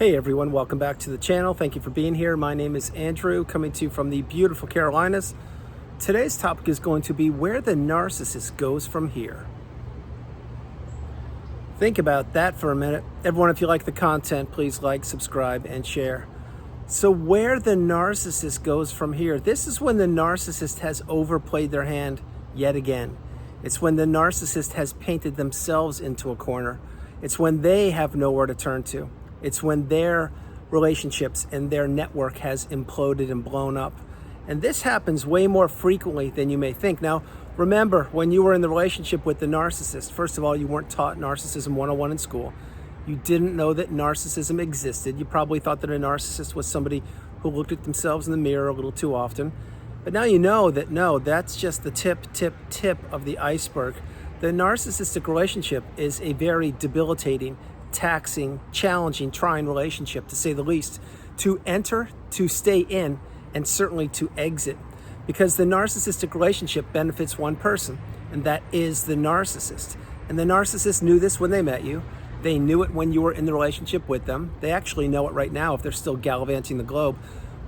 Hey everyone, welcome back to the channel. Thank you for being here. My name is Andrew, coming to you from the beautiful Carolinas. Today's topic is going to be where the narcissist goes from here. Think about that for a minute. Everyone, if you like the content, please like, subscribe, and share. So where the narcissist goes from here, this is when the narcissist has overplayed their hand yet again. It's when the narcissist has painted themselves into a corner. It's when they have nowhere to turn to. It's when their relationships and their network has imploded and blown up. And this happens way more frequently than you may think. Now, remember, when you were in the relationship with the narcissist, first of all, you weren't taught Narcissism 101 in school. You didn't know that narcissism existed. You probably thought that a narcissist was somebody who looked at themselves in the mirror a little too often. But now you know that, no, that's just the tip of the iceberg. The narcissistic relationship is a very debilitating, taxing, challenging, trying relationship, to say the least, to enter, to stay in, and certainly to exit. Because the narcissistic relationship benefits one person, and that is the narcissist. And the narcissist knew this when they met you. They knew it when you were in the relationship with them. They actually know it right now if they're still gallivanting the globe.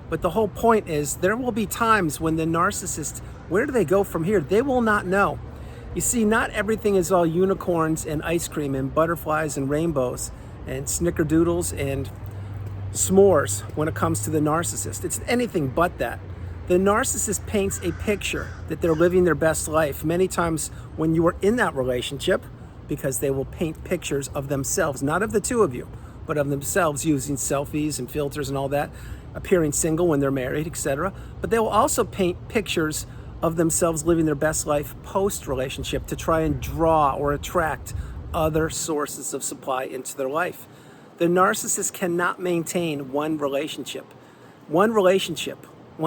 But the whole point is there will be times when the narcissist, where do they go from here? They will not know. You see, not everything is all unicorns and ice cream and butterflies and rainbows and snickerdoodles and s'mores when it comes to the narcissist. It's anything but that. The narcissist paints a picture that they're living their best life. Many times when you are in that relationship, because they will paint pictures of themselves, not of the two of you, but of themselves using selfies and filters and all that, appearing single when they're married, etc. But they will also paint pictures of themselves living their best life post-relationship to try and draw or attract other sources of supply into their life. The narcissist cannot maintain one relationship. One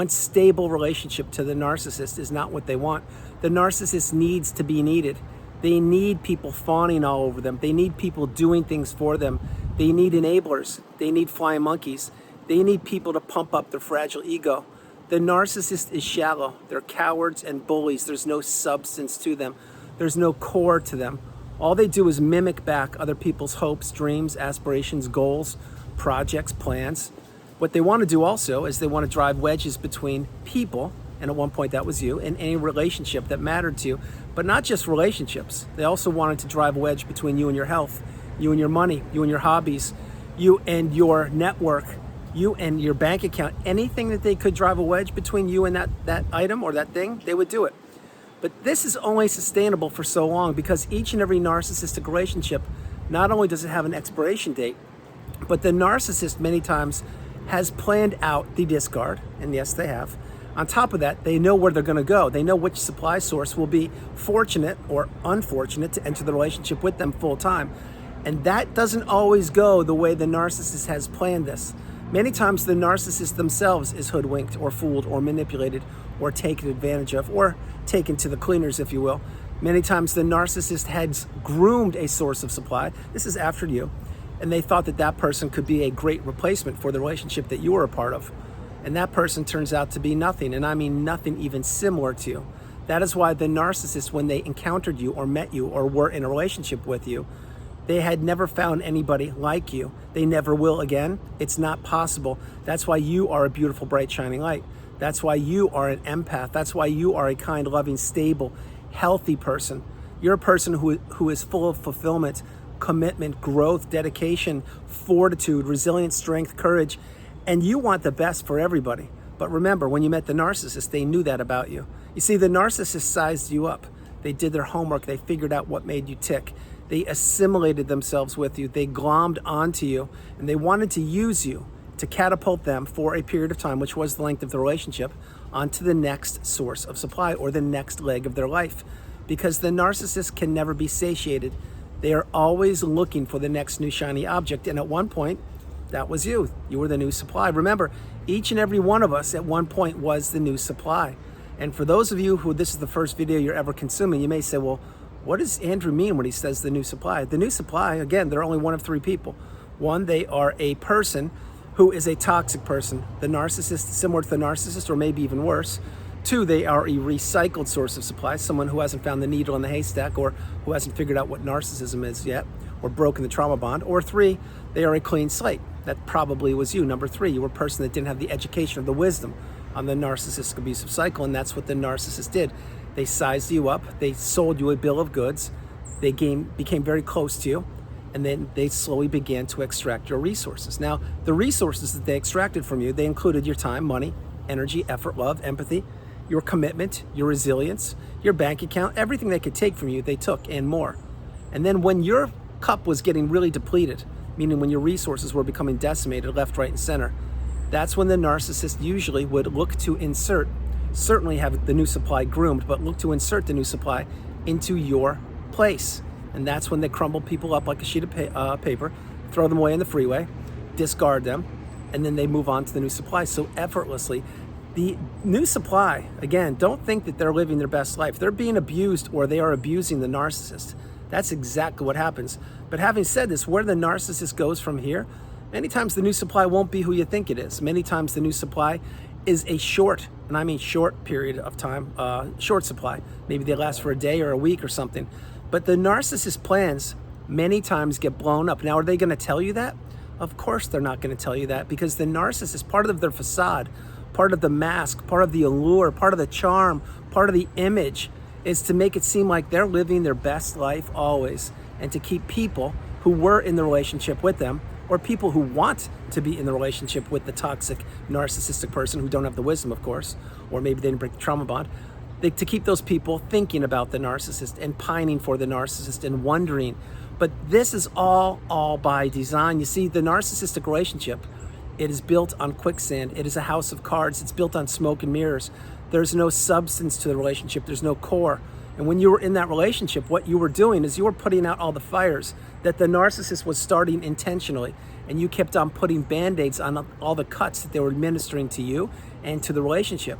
stable relationship to the narcissist is not what they want. The narcissist needs to be needed. They need people fawning all over them. They need people doing things for them. They need enablers. They need flying monkeys. They need people to pump up their fragile ego. The narcissist is shallow. They're cowards and bullies. There's no substance to them. There's no core to them. All they do is mimic back other people's hopes, dreams, aspirations, goals, projects, plans. What they want to do also is they want to drive wedges between people, and at one point that was you, in any relationship that mattered to you, but not just relationships. They also wanted to drive a wedge between you and your health, you and your money, you and your hobbies, you and your network, you and your bank account. Anything that they could drive a wedge between you and that item or that thing, they would do it. But this is only sustainable for so long, because each and every narcissistic relationship, not only does it have an expiration date, but the narcissist many times has planned out the discard, and yes, they have. On top of that, they know where they're going to go. They know which supply source will be fortunate or unfortunate to enter the relationship with them full time. And that doesn't always go the way the narcissist has planned this. Many times the narcissist themselves is hoodwinked or fooled or manipulated or taken advantage of or taken to the cleaners, if you will. Many times the narcissist has groomed a source of supply. This is after you. And they thought that that person could be a great replacement for the relationship that you were a part of. And that person turns out to be nothing, and I mean nothing even similar to you. That is why the narcissist, when they encountered you or met you or were in a relationship with you, they had never found anybody like you. They never will again. It's not possible. That's why you are a beautiful, bright, shining light. That's why you are an empath. That's why you are a kind, loving, stable, healthy person. You're a person who is full of fulfillment, commitment, growth, dedication, fortitude, resilience, strength, courage, and you want the best for everybody. But remember, when you met the narcissist, they knew that about you. You see, the narcissist sized you up. They did their homework. They figured out what made you tick. They assimilated themselves with you. They glommed onto you, and they wanted to use you to catapult them for a period of time, which was the length of the relationship, onto the next source of supply or the next leg of their life. Because the narcissist can never be satiated. They are always looking for the next new shiny object. And at one point, that was you. You were the new supply. Remember, each and every one of us at one point was the new supply. And for those of you who this is the first video you're ever consuming, you may say, well, what does Andrew mean when he says the new supply? The new supply, again, they're only one of three people. One, they are a person who is a toxic person. The narcissist, similar to the narcissist, or maybe even worse. Two, they are a recycled source of supply, someone who hasn't found the needle in the haystack or who hasn't figured out what narcissism is yet or broken the trauma bond. Or three, they are a clean slate. That probably was you. Number 3, you were a person that didn't have the education or the wisdom on the narcissistic abusive cycle, and that's what the narcissist did. They sized you up, they sold you a bill of goods, they became very close to you, and then they slowly began to extract your resources. Now, the resources that they extracted from you, they included your time, money, energy, effort, love, empathy, your commitment, your resilience, your bank account, everything they could take from you, they took and more. And then when your cup was getting really depleted, meaning when your resources were becoming decimated left, right, and center, that's when the narcissist usually would look to insert, certainly have the new supply groomed, but look to insert the new supply into your place. And that's when they crumble people up like a sheet of paper, throw them away in the freeway, discard them, and then they move on to the new supply so effortlessly. The new supply, again, don't think that they're living their best life. They're being abused or they are abusing the narcissist. That's exactly what happens. But having said this, where the narcissist goes from here, many times the new supply won't be who you think it is. Many times the new supply is a short, and I mean short period of time, short supply. Maybe they last for a day or a week or something. But the narcissist plans many times get blown up. Now, are they going to tell you that? Of course they're not going to tell you that, because the narcissist, part of their facade, part of the mask, part of the allure, part of the charm, part of the image is to make it seem like they're living their best life always, and to keep people who were in the relationship with them, or people who want to be in the relationship with the toxic narcissistic person who don't have the wisdom, of course, or maybe they didn't break the trauma bond, to keep those people thinking about the narcissist and pining for the narcissist and wondering. But this is all by design. You see, the narcissistic relationship, it is built on quicksand. It is a house of cards. It's built on smoke and mirrors. There's no substance to the relationship. There's no core. And when you were in that relationship, what you were doing is you were putting out all the fires that the narcissist was starting intentionally. And you kept on putting Band-Aids on all the cuts that they were administering to you and to the relationship.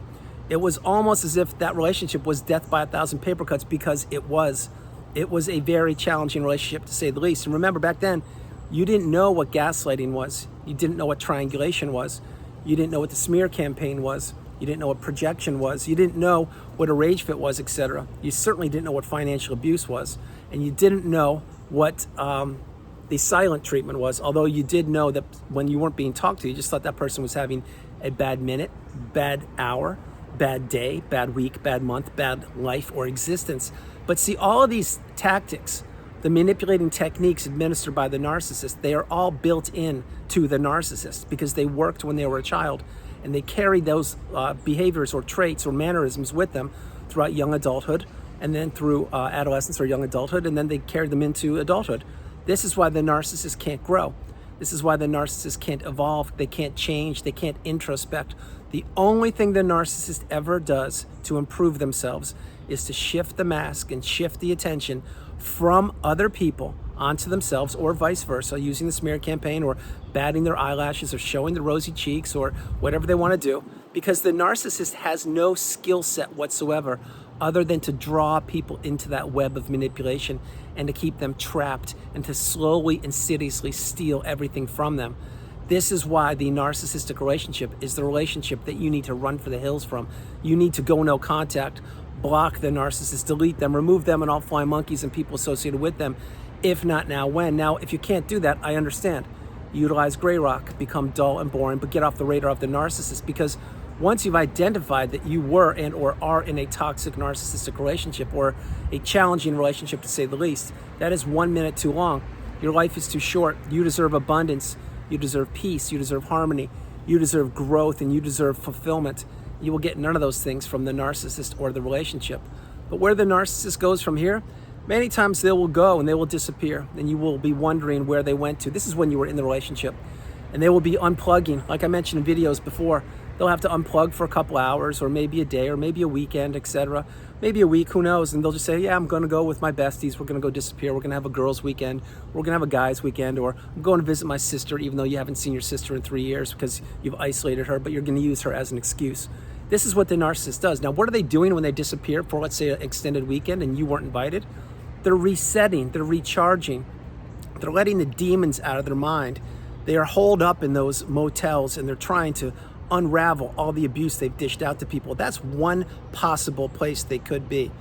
It was almost as if that relationship was death by 1,000 paper cuts, because it was. It was a very challenging relationship, to say the least. And remember, back then, you didn't know what gaslighting was. You didn't know what triangulation was. You didn't know what the smear campaign was. You didn't know what projection was. You didn't know what a rage fit was, etc. You certainly didn't know what financial abuse was. And you didn't know what the silent treatment was, although you did know that when you weren't being talked to, you just thought that person was having a bad minute, bad hour, bad day, bad week, bad month, bad life or existence. But see, all of these tactics, the manipulating techniques administered by the narcissist, they are all built in to the narcissist because they worked when they were a child, and they carried those behaviors or traits or mannerisms with them throughout young adulthood, and then through adolescence or young adulthood, and then they carried them into adulthood. This is why the narcissist can't grow. This is why the narcissist can't evolve. They can't change. They can't introspect. The only thing the narcissist ever does to improve themselves is to shift the mask and shift the attention from other people onto themselves, or vice versa, using the smear campaign or batting their eyelashes or showing the rosy cheeks or whatever they want to do, because the narcissist has no skill set whatsoever other than to draw people into that web of manipulation and to keep them trapped and to slowly, insidiously steal everything from them. This is why the narcissistic relationship is the relationship that you need to run for the hills from. You need to go no contact, block the narcissist, delete them, remove them and all flying monkeys and people associated with them. If not now, when? Now, if you can't do that, I understand. Utilize gray rock, become dull and boring, but get off the radar of the narcissist, because once you've identified that you were and or are in a toxic narcissistic relationship, or a challenging relationship to say the least, that is 1 minute too long. Your life is too short. You deserve abundance. You deserve peace. You deserve harmony. You deserve growth, and you deserve fulfillment. You will get none of those things from the narcissist or the relationship. But where the narcissist goes from here, many times they will go and they will disappear, and you will be wondering where they went to. This is when you were in the relationship. And they will be unplugging. Like I mentioned in videos before, they'll have to unplug for a couple hours, or maybe a day, or maybe a weekend, etc. Maybe a week, who knows? And they'll just say, yeah, I'm going to go with my besties. We're going to go disappear. We're going to have a girls' weekend. We're going to have a guys' weekend. Or I'm going to visit my sister, even though you haven't seen your sister in 3 years because you've isolated her, but you're going to use her as an excuse. This is what the narcissist does. Now, what are they doing when they disappear for, let's say, an extended weekend and you weren't invited? They're resetting. They're recharging. They're letting the demons out of their mind. They are holed up in those motels, and they're trying to unravel all the abuse they've dished out to people. That's one possible place they could be.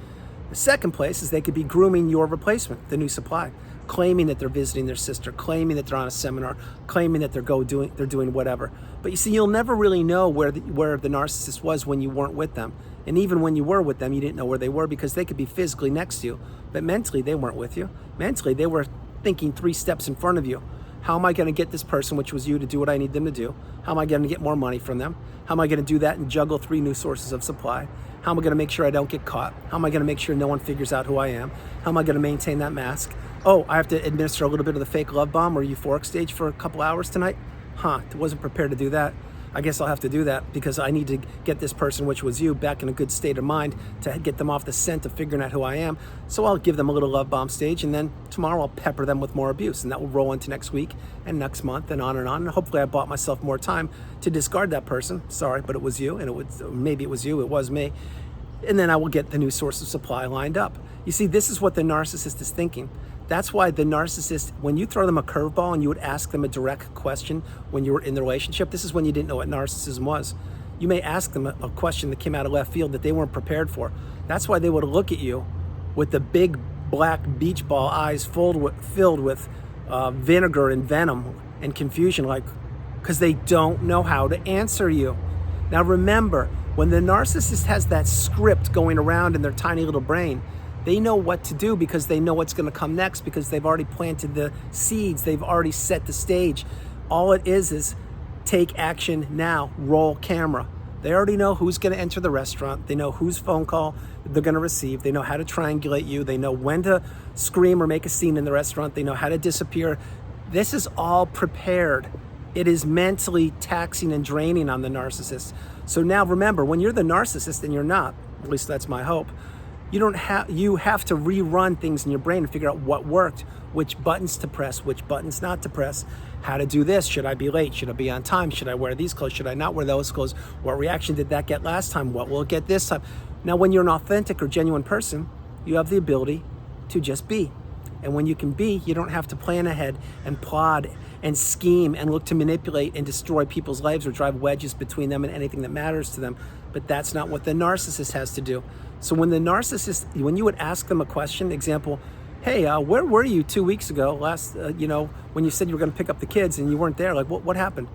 The second place is they could be grooming your replacement, the new supply. claiming that they're visiting their sister, claiming that they're on a seminar, claiming that they're doing whatever. But you see, you'll never really know where the narcissist was when you weren't with them. And even when you were with them, you didn't know where they were, because they could be physically next to you, but mentally they weren't with you. Mentally, they were thinking 3 steps in front of you. How am I going to get this person, which was you, to do what I need them to do? How am I going to get more money from them? How am I going to do that and juggle 3 new sources of supply? How am I going to make sure I don't get caught? How am I going to make sure no one figures out who I am? How am I going to maintain that mask? Oh, I have to administer a little bit of the fake love bomb or euphoric stage for a couple hours tonight? I wasn't prepared to do that. I guess I'll have to do that, because I need to get this person, which was you, back in a good state of mind to get them off the scent of figuring out who I am. So I'll give them a little love bomb stage, and then tomorrow I'll pepper them with more abuse, and that will roll into next week and next month and on and on. And hopefully I bought myself more time to discard that person. Sorry, but it was you, and maybe it was you, it was me. And then I will get the new source of supply lined up. You see, this is what the narcissist is thinking. That's why the narcissist, when you throw them a curveball and you would ask them a direct question when you were in the relationship, this is when you didn't know what narcissism was. You may ask them a question that came out of left field that they weren't prepared for. That's why they would look at you with the big black beach ball eyes filled with vinegar and venom and confusion, because they don't know how to answer you. Now remember, when the narcissist has that script going around in their tiny little brain, they know what to do, because they know what's going to come next, because they've already planted the seeds. They've already set the stage. All it is take action now, roll camera. They already know who's going to enter the restaurant. They know whose phone call they're going to receive. They know how to triangulate you. They know when to scream or make a scene in the restaurant. They know how to disappear. This is all prepared. It is mentally taxing and draining on the narcissist. So now remember, when you're the narcissist, and you're not, at least that's my hope, you have to rerun things in your brain and figure out what worked, which buttons to press, which buttons not to press, how to do this. Should I be late? Should I be on time? Should I wear these clothes? Should I not wear those clothes? What reaction did that get last time? What will it get this time? Now, when you're an authentic or genuine person, you have the ability to just be. And when you can be, you don't have to plan ahead and plot and scheme and look to manipulate and destroy people's lives or drive wedges between them and anything that matters to them. But that's not what the narcissist has to do. So when when you would ask them a question, example, hey, where were you 2 weeks ago when you said you were going to pick up the kids and you weren't there? Like, what happened?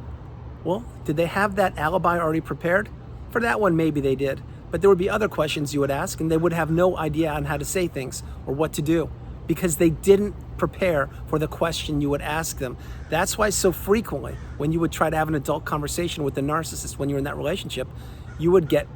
Well, did they have that alibi already prepared? For that one, maybe they did. But there would be other questions you would ask, and they would have no idea on how to say things or what to do, because they didn't prepare for the question you would ask them. That's why so frequently, when you would try to have an adult conversation with the narcissist when you're in that relationship, you would get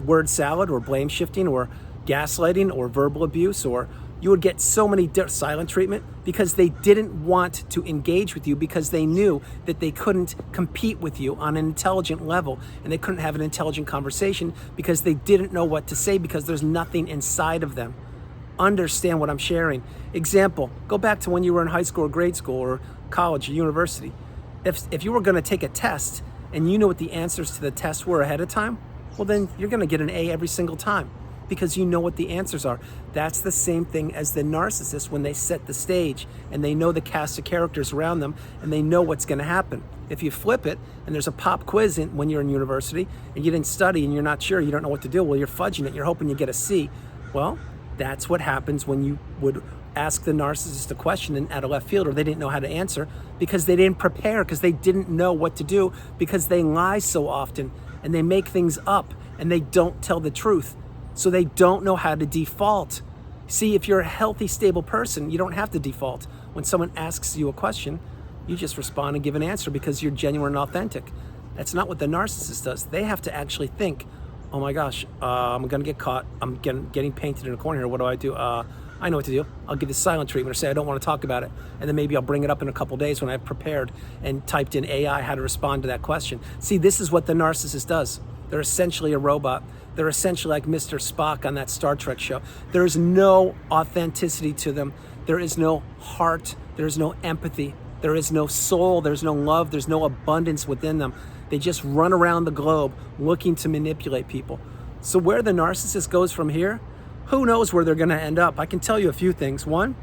word salad or blame shifting or gaslighting or verbal abuse, or you would get so many silent treatment, because they didn't want to engage with you, because they knew that they couldn't compete with you on an intelligent level, and they couldn't have an intelligent conversation because they didn't know what to say, because there's nothing inside of them. Understand what I'm sharing. Example, go back to when you were in high school or grade school or college or university. If you were going to take a test and you know what the answers to the test were ahead of time, well, then you're going to get an A every single time, because you know what the answers are. That's the same thing as the narcissist when they set the stage and they know the cast of characters around them and they know what's going to happen. If you flip it and there's a pop quiz when you're in university and you didn't study and you're not sure, you don't know what to do, well, you're fudging it. You're hoping you get a C. Well, that's what happens when you would ask the narcissist a question out of left field, or they didn't know how to answer because they didn't prepare, because they didn't know what to do, because they lie so often and they make things up and they don't tell the truth. So they don't know how to default. See, if you're a healthy, stable person, you don't have to default. When someone asks you a question, you just respond and give an answer because you're genuine and authentic. That's not what the narcissist does. They have to actually think, oh my gosh, I'm gonna get caught. I'm getting painted in a corner here. What do I do? I know what to do. I'll give the silent treatment, or say I don't want to talk about it. And then maybe I'll bring it up in a couple days when I've prepared and typed in AI how to respond to that question. See, this is what the narcissist does. They're essentially a robot. They're essentially like Mr. Spock on that Star Trek show. There is no authenticity to them. There is no heart. There is no empathy. There is no soul. There's no love. There's no abundance within them. They just run around the globe looking to manipulate people. So where the narcissist goes from here, who knows where they're going to end up? I can tell you a few things. One,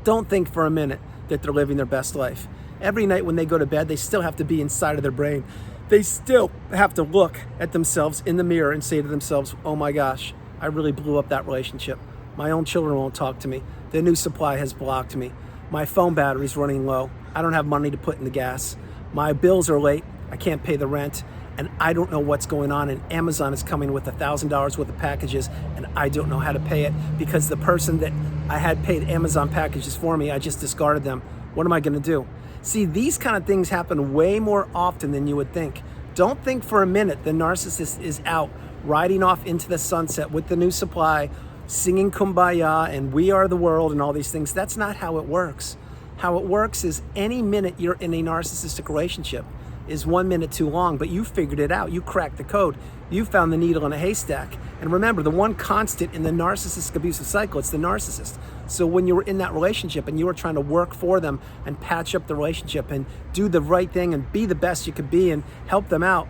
don't think for a minute that they're living their best life. Every night when they go to bed, they still have to be inside of their brain. They still have to look at themselves in the mirror and say to themselves, oh my gosh, I really blew up that relationship. My own children won't talk to me. The new supply has blocked me. My phone battery's running low. I don't have money to put in the gas. My bills are late. I can't pay the rent. And I don't know what's going on. And Amazon is coming with $1,000 worth of packages, and I don't know how to pay it because the person that I had paid Amazon packages for me, I just discarded them. What am I gonna do? See, these kind of things happen way more often than you would think. Don't think for a minute the narcissist is out riding off into the sunset with the new supply, singing Kumbaya and We Are the World and all these things. That's not how it works. How it works is any minute you're in a narcissistic relationship is 1 minute too long, but you figured it out. You cracked the code. You found the needle in a haystack. And remember, the one constant in the narcissistic abusive cycle, it's the narcissist. So when you were in that relationship and you were trying to work for them and patch up the relationship and do the right thing and be the best you could be and help them out,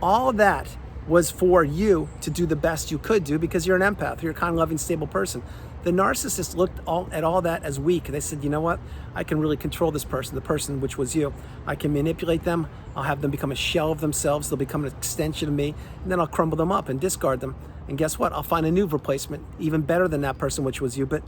all of that was for you to do the best you could do because you're an empath, you're a kind, loving, stable person. The narcissist looked at all that as weak. They said, you know what? I can really control this person, the person which was you. I can manipulate them. I'll have them become a shell of themselves. They'll become an extension of me, and then I'll crumble them up and discard them. And guess what? I'll find a new replacement, even better than that person which was you. But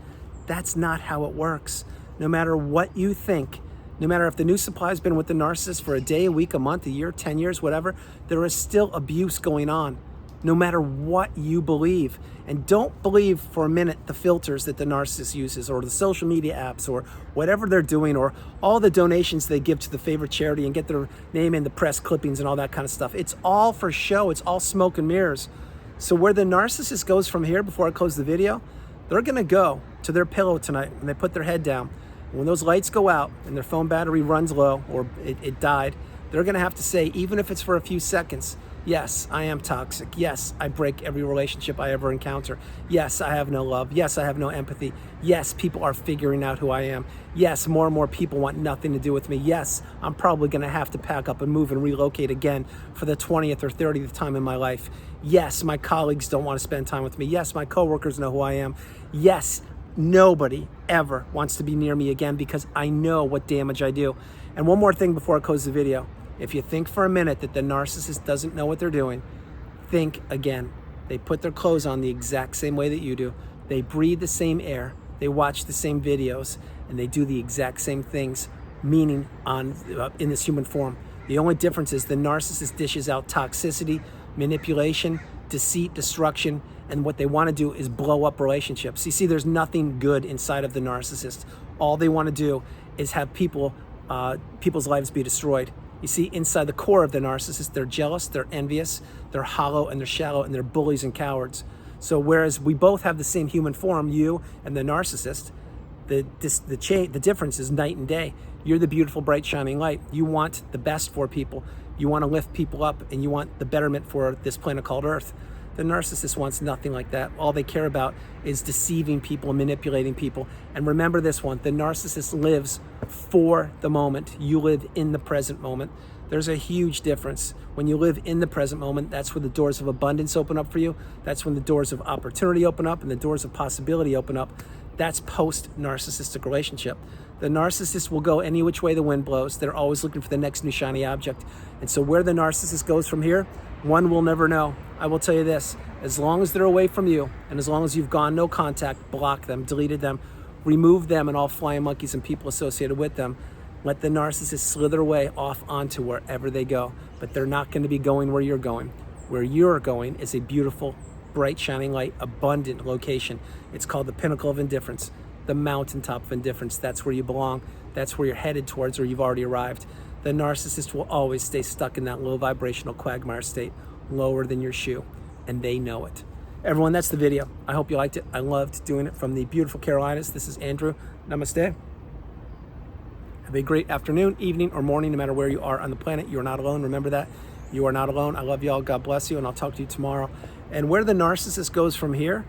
that's not how it works. No matter what you think, no matter if the new supply has been with the narcissist for a day, a week, a month, a year, 10 years, whatever, there is still abuse going on, no matter what you believe. And don't believe for a minute the filters that the narcissist uses or the social media apps or whatever they're doing or all the donations they give to the favorite charity and get their name in the press clippings and all that kind of stuff. It's all for show. It's all smoke and mirrors. So where the narcissist goes from here, before I close the video, they're gonna go to their pillow tonight when they put their head down. When those lights go out and their phone battery runs low or it died, they're gonna have to say, even if it's for a few seconds, yes, I am toxic. Yes, I break every relationship I ever encounter. Yes, I have no love. Yes, I have no empathy. Yes, people are figuring out who I am. Yes, more and more people want nothing to do with me. Yes, I'm probably gonna have to pack up and move and relocate again for the 20th or 30th time in my life. Yes, my colleagues don't want to spend time with me. Yes, my coworkers know who I am. Yes, nobody ever wants to be near me again because I know what damage I do. And one more thing before I close the video. If you think for a minute that the narcissist doesn't know what they're doing, think again. They put their clothes on the exact same way that you do. They breathe the same air. They watch the same videos, and they do the exact same things, meaning in this human form. The only difference is the narcissist dishes out toxicity, manipulation, deceit, destruction, and what they want to do is blow up relationships. You see, there's nothing good inside of the narcissist. All they want to do is have people's lives be destroyed. You see, inside the core of the narcissist, they're jealous, they're envious, they're hollow, and they're shallow, and they're bullies and cowards. So whereas we both have the same human form, you and the narcissist, the difference is night and day. You're the beautiful, bright, shining light. You want the best for people. You want to lift people up, and you want the betterment for this planet called Earth. The narcissist wants nothing like that. All they care about is deceiving people, manipulating people. And remember this one, the narcissist lives for the moment. You live in the present moment. There's a huge difference. When you live in the present moment, that's where the doors of abundance open up for you. That's when the doors of opportunity open up and the doors of possibility open up. That's post-narcissistic relationship. The narcissist will go any which way the wind blows. They're always looking for the next new shiny object. And so where the narcissist goes from here, one will never know. I will tell you this, as long as they're away from you and as long as you've gone no contact, blocked them, deleted them, removed them and all flying monkeys and people associated with them, let the narcissist slither away off onto wherever they go. But they're not going to be going where you're going. Where you're going is a beautiful, bright, shining light, abundant location. It's called the pinnacle of indifference, the mountaintop of indifference. That's where you belong. That's where you're headed towards, or you've already arrived. The narcissist will always stay stuck in that low vibrational quagmire state, lower than your shoe, and they know it. Everyone, that's the video. I hope you liked it. I loved doing it from the beautiful Carolinas. This is Andrew. Namaste. Have a great afternoon, evening, or morning, no matter where you are on the planet. You are not alone. Remember that. You are not alone. I love you all. God bless you, and I'll talk to you tomorrow. And where the narcissist goes from here,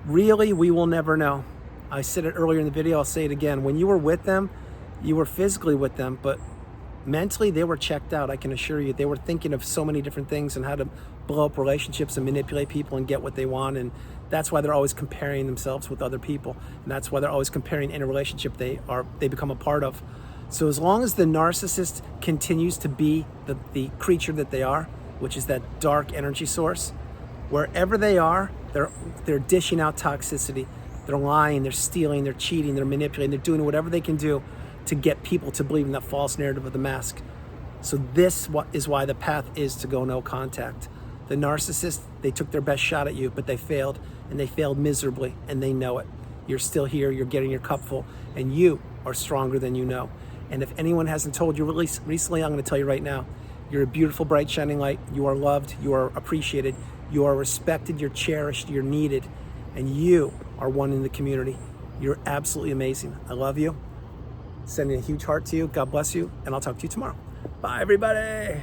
really, we will never know. I said it earlier in the video. I'll say it again. When you were with them, you were physically with them, but mentally they were checked out. I can assure you. They were thinking of so many different things and how to blow up relationships and manipulate people and get what they want. And that's why they're always comparing themselves with other people. And that's why they're always comparing any relationship they become a part of. So as long as the narcissist continues to be the creature that they are, which is that dark energy source, wherever they are, they're dishing out toxicity. They're lying, they're stealing, they're cheating, they're manipulating, they're doing whatever they can do to get people to believe in that false narrative of the mask. So this is why the path is to go no contact. The narcissist, they took their best shot at you, but they failed, and they failed miserably, and they know it. You're still here, you're getting your cup full, and you are stronger than you know. And if anyone hasn't told you recently, I'm gonna tell you right now, you're a beautiful, bright, shining light. You are loved, you are appreciated, you are respected, you're cherished, you're needed, and you are one in the community. You're absolutely amazing. I love you. Sending a huge heart to you. God bless you, and I'll talk to you tomorrow. Bye, everybody.